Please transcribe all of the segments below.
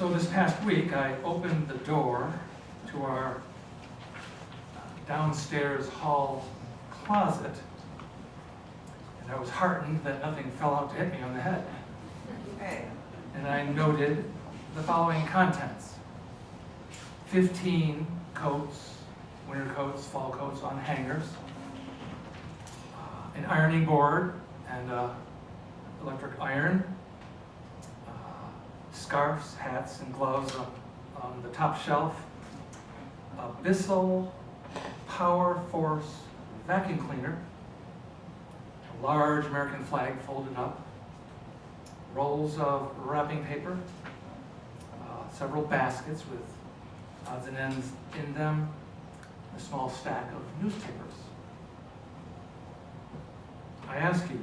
So this past week, I opened the door to our downstairs hall closet, and I was heartened that nothing fell out to hit me on the head. And I noted the following contents: 15 coats, winter coats, fall coats on hangers, an ironing board and electric iron, scarves, hats, and gloves on the top shelf, a Bissell Power Force vacuum cleaner, a large American flag folded up, rolls of wrapping paper, several baskets with odds and ends in them, a small stack of newspapers. I ask you,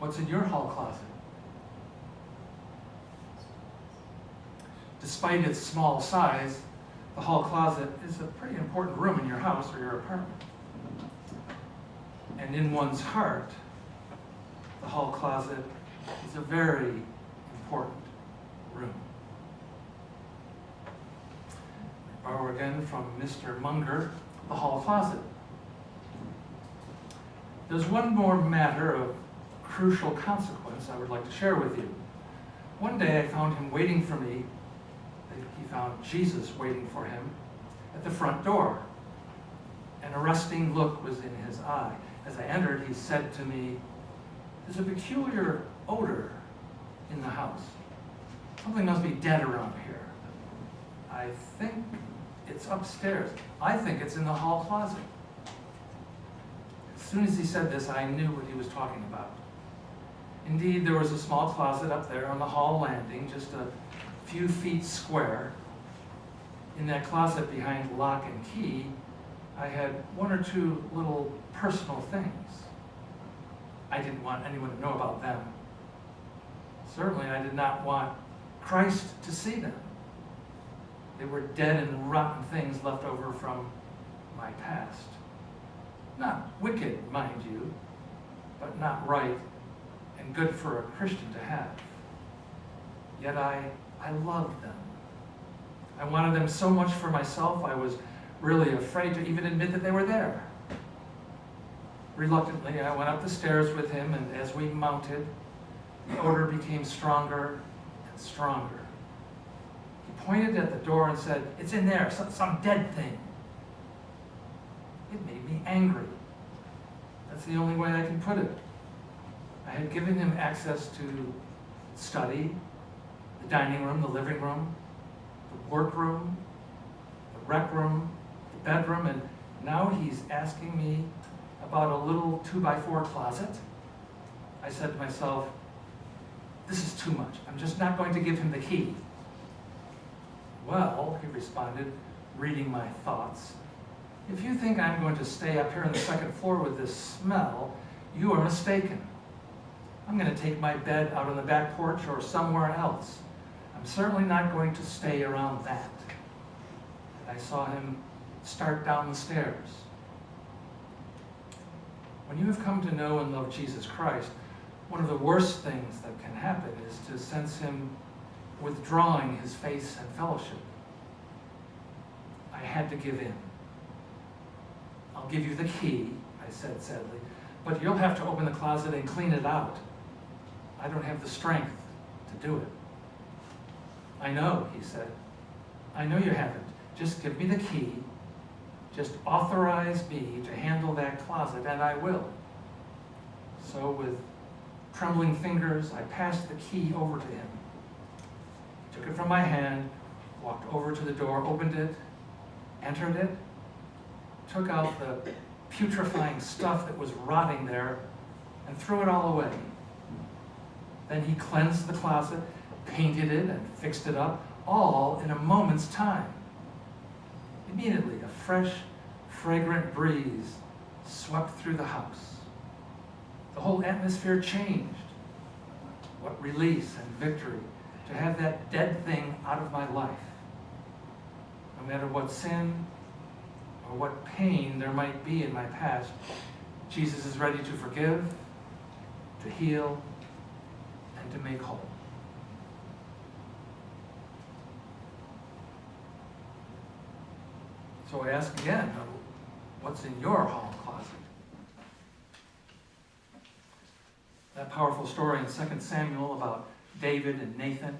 what's in your hall closet? Despite its small size, the hall closet is a pretty important room in your house or your apartment. And in one's heart, the hall closet is a very important room. I borrow again from Mr. Munger, the hall closet. There's one more matter of crucial consequence I would like to share with you. One day I found him waiting for me. He found Jesus waiting for him at the front door. An arresting look was in his eye. As I entered, he said to me, "There's a peculiar odor in the house. Something must be dead around here. I think it's upstairs. I think it's in the hall closet." As soon as he said this, I knew what he was talking about. Indeed, there was a small closet up there on the hall landing, just a few feet square. In that closet behind lock and key, I had one or two little personal things. I didn't want anyone to know about them. Certainly, I did not want Christ to see them. They were dead and rotten things left over from my past. Not wicked, mind you, but not right and good for a Christian to have. Yet I loved them. I wanted them so much for myself, I was really afraid to even admit that they were there. Reluctantly, I went up the stairs with him, and as we mounted, the odor became stronger and stronger. He pointed at the door and said, "It's in there, some dead thing." It made me angry. That's the only way I can put it. I had given him access to study, the dining room, the living room, the workroom, the rec room, the bedroom, and now he's asking me about a little 2x4 closet. I said to myself, this is too much. I'm just not going to give him the key. "Well," he responded, reading my thoughts, "if you think I'm going to stay up here on the second floor with this smell, you are mistaken. I'm going to take my bed out on the back porch or somewhere else. I'm certainly not going to stay around that." And I saw him start down the stairs. When you have come to know and love Jesus Christ, one of the worst things that can happen is to sense him withdrawing his face and fellowship. I had to give in. "I'll give you the key," I said sadly, "but you'll have to open the closet and clean it out. I don't have the strength to do it." "I know," he said. "I know you haven't. Just give me the key. Just authorize me to handle that closet, and I will." So with trembling fingers, I passed the key over to him. He took it from my hand, walked over to the door, opened it, entered it, took out the putrefying stuff that was rotting there, and threw it all away. Then he cleansed the closet, painted it, and fixed it up, all in a moment's time. Immediately, a fresh, fragrant breeze swept through the house. The whole atmosphere changed. What release and victory to have that dead thing out of my life. No matter what sin or what pain there might be in my past, Jesus is ready to forgive, to heal, and to make whole. So I ask again, what's in your hall closet? That powerful story in 2 Samuel about David and Nathan.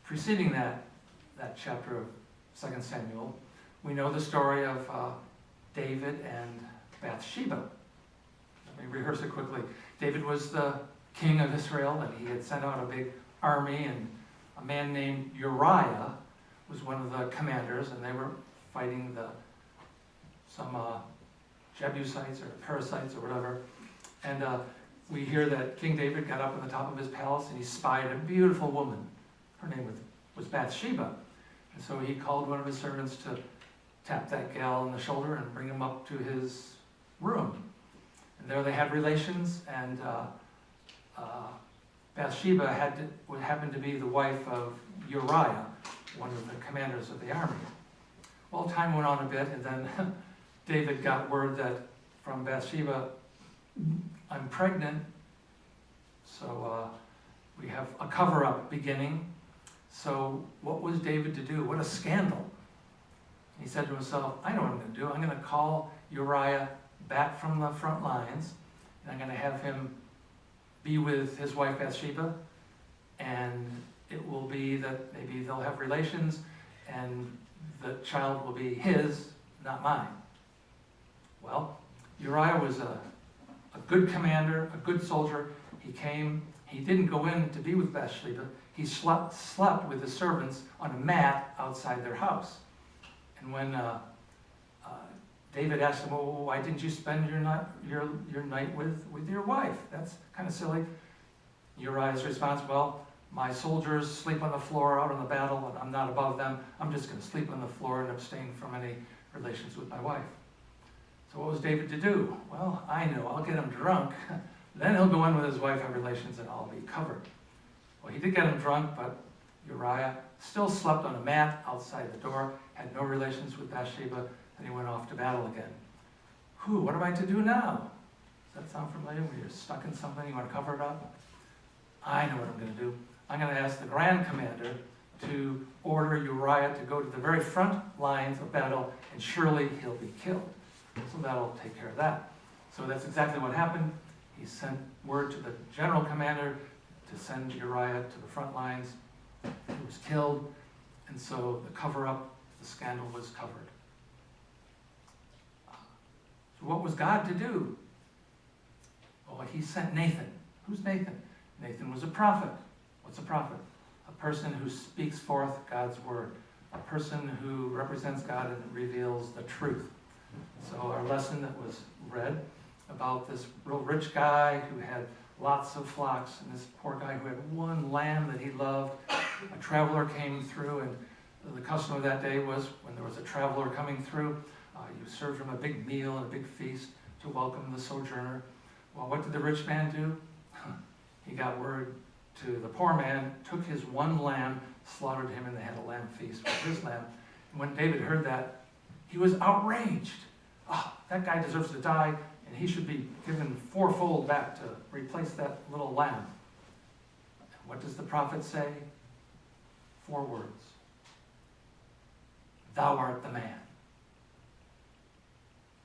Preceding that chapter of 2 Samuel, we know the story of David and Bathsheba. Let me rehearse it quickly. David was the king of Israel, and he had sent out a big army, and a man named Uriah was one of the commanders, and they were fighting some Jebusites or Perizzites or whatever. And we hear that King David got up on the top of his palace and he spied a beautiful woman. Her name was Bathsheba. And so he called one of his servants to tap that gal on the shoulder and bring him up to his room. And there they had relations, and Bathsheba happened to be the wife of Uriah, one of the commanders of the army. Well, time went on a bit, and then David got word that from Bathsheba, I'm pregnant, so we have a cover-up beginning. So what was David to do? What a scandal. He said to himself, I know what I'm going to do. I'm going to call Uriah back from the front lines, and I'm going to have him be with his wife Bathsheba, and it will be that maybe they'll have relations, and the child will be his, not mine. Well, Uriah was a good commander, a good soldier. He came, he didn't go in to be with Bathsheba. He slept with his servants on a mat outside their house. And when David asked him, well, why didn't you spend your night with your wife? That's kind of silly. Uriah's response, well, my soldiers sleep on the floor out on the battle, and I'm not above them. I'm just going to sleep on the floor and abstain from any relations with my wife. So what was David to do? Well, I know, I'll get him drunk. Then he'll go in with his wife, have relations, and I'll be covered. Well, he did get him drunk, but Uriah still slept on a mat outside the door, had no relations with Bathsheba, and he went off to battle again. What am I to do now? Does that sound familiar? When you're stuck in something, you want to cover it up? I know what I'm going to do. I'm going to ask the Grand Commander to order Uriah to go to the very front lines of battle, and surely he'll be killed. So that'll take care of that. So that's exactly what happened. He sent word to the General Commander to send Uriah to the front lines. He was killed, and so the cover-up, the scandal was covered. So what was God to do? Well, he sent Nathan. Who's Nathan? Nathan was a prophet. What's a prophet? A person who speaks forth God's word. A person who represents God and reveals the truth. So our lesson that was read about this real rich guy who had lots of flocks, and this poor guy who had one lamb that he loved. A traveler came through, and the custom of that day was when there was a traveler coming through, you served him a big meal and a big feast to welcome the sojourner. Well, what did the rich man do? He got word to the poor man, took his one lamb, slaughtered him, and they had a lamb feast with his lamb. And when David heard that, he was outraged. Oh, that guy deserves to die, and he should be given fourfold back to replace that little lamb. And what does the prophet say? 4 words. Thou art the man.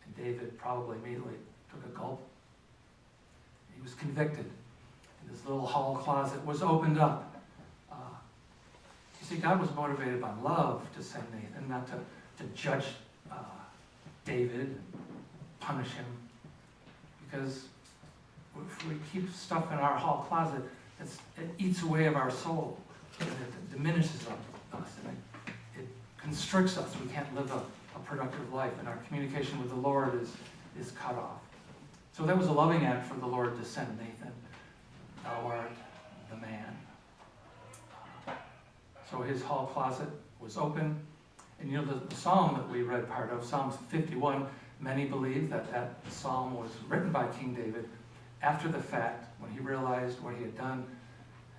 And David probably immediately took a gulp. He was convicted. And his little hall closet was opened up. You see, God was motivated by love to send Nathan, not to judge David and punish him. Because if we keep stuff in our hall closet, it eats away of our soul. And it diminishes us. And it constricts us. We can't live a productive life. And our communication with the Lord is cut off. So that was a loving act for the Lord to send Nathan. Thou art the man. So his hall closet was open. And you know the psalm that we read part of, Psalm 51, many believe that psalm was written by King David after the fact, when he realized what he had done.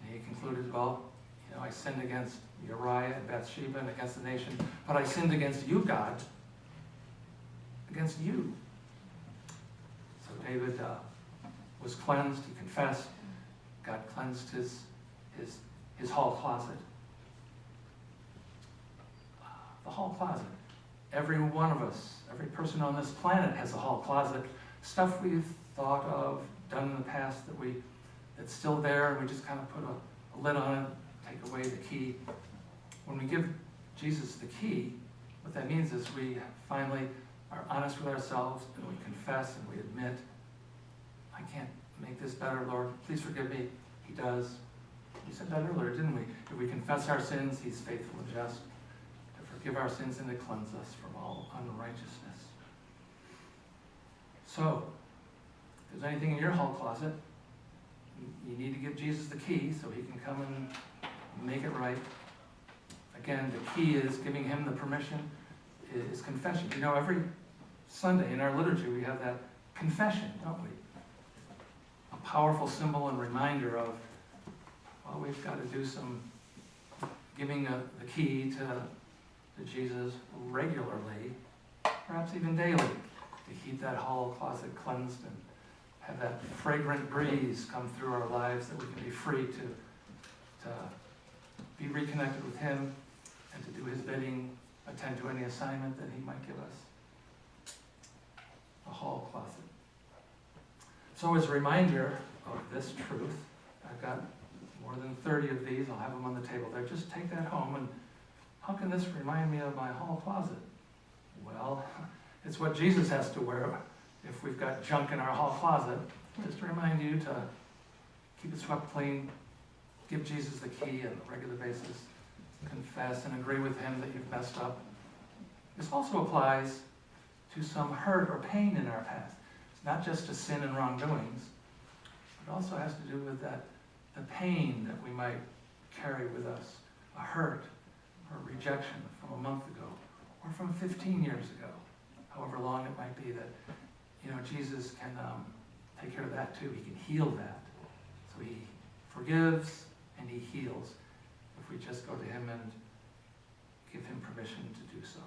And he concluded, well, I sinned against Uriah and Bathsheba and against the nation, but I sinned against you, God, against you. So David was cleansed, he confessed. God cleansed his hall closet. The hall closet. every one of us, every person on this planet has a hall closet. Stuff we've thought of, done in the past that's still there, and we just kind of put a lid on it, take away the key. When we give Jesus the key, what that means is we finally are honest with ourselves, and we confess and we admit, I can't make this better, Lord. Please forgive me. He does. We said that earlier, didn't we? If we confess our sins, he's faithful and just to forgive our sins and to cleanse us from all unrighteousness. So, if there's anything in your hall closet, you need to give Jesus the key so he can come and make it right. Again, the key is giving him the permission, is confession. You know, every Sunday in our liturgy we have that confession, don't we? A powerful symbol and reminder of, well, we've got to do some giving the key to Jesus regularly, perhaps even daily, to keep that hall closet cleansed and have that fragrant breeze come through our lives, that we can be free to be reconnected with him and to do his bidding, attend to any assignment that he might give us. A hall closet. So as a reminder of this truth, I've got more than 30 of these. I'll have them on the table there. Just take that home. And how can this remind me of my hall closet? Well, it's what Jesus has to wear if we've got junk in our hall closet. Just to remind you to keep it swept clean, give Jesus the key on a regular basis, confess and agree with him that you've messed up. This also applies to some hurt or pain in our past. It's not just to sin and wrongdoings, but it also has to do with the pain that we might carry with us, a hurt or rejection from a month ago or from 15 years ago, however long it might be, that Jesus can take care of that too. He can heal that. So he forgives and he heals if we just go to him and give him permission to do so.